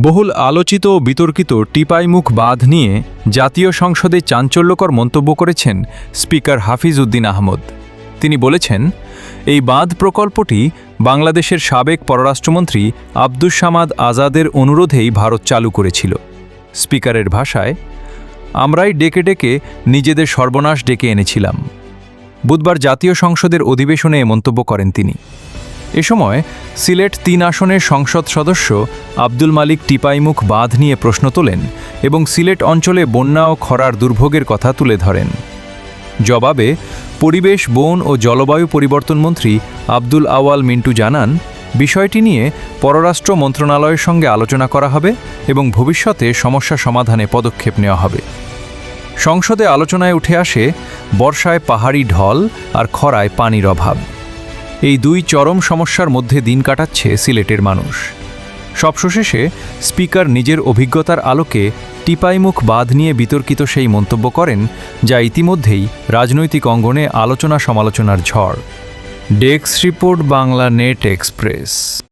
বহুল আলোচিত ও বিতর্কিত টিপাইমুখ বাঁধ নিয়ে জাতীয় সংসদে চাঞ্চল্যকর মন্তব্য করেছেন স্পিকার হাফিজ উদ্দিন আহমদ। তিনি বলেছেন, এই বাঁধ প্রকল্পটি বাংলাদেশের সাবেক পররাষ্ট্রমন্ত্রী আব্দুস সামাদ আজাদের অনুরোধেই ভারত চালু করেছিল। স্পিকারের ভাষায়, আমরাই ডেকে ডেকে নিজেদের সর্বনাশ ডেকে এনেছিলাম। বুধবার জাতীয় সংসদের অধিবেশনে এ মন্তব্য করেন তিনি। এ সময় সিলেট ৩ আসনের সংসদ সদস্য আব্দুল মালিক টিপাইমুখ বাঁধ নিয়ে প্রশ্ন তোলেন এবং সিলেট অঞ্চলে বন্যা ও খরার দুর্ভোগের কথা তুলে ধরেন। জবাবে পরিবেশ, বন ও জলবায়ু পরিবর্তন মন্ত্রী আব্দুল আওয়াল মিন্টু জানান, বিষয়টি নিয়ে পররাষ্ট্র মন্ত্রণালয়ের সঙ্গে আলোচনা করা হবে এবং ভবিষ্যতে সমস্যা সমাধানে পদক্ষেপ নেওয়া হবে। সংসদে আলোচনায় উঠে আসে বর্ষায় পাহাড়ি ঢল আর খরায় পানির অভাব। এই দুই চরম সমস্যার মধ্যে দিন কাটাচ্ছে সিলেটের মানুষ। সবশেষে স্পিকার নিজের অভিজ্ঞতার আলোকে টিপাইমুখ বাঁধ নিয়ে বিতর্কিত সেই মন্তব্য করেন, যা ইতিমধ্যেই রাজনৈতিক অঙ্গনে আলোচনা সমালোচনার ঝড়। Desk report, Bangla net express.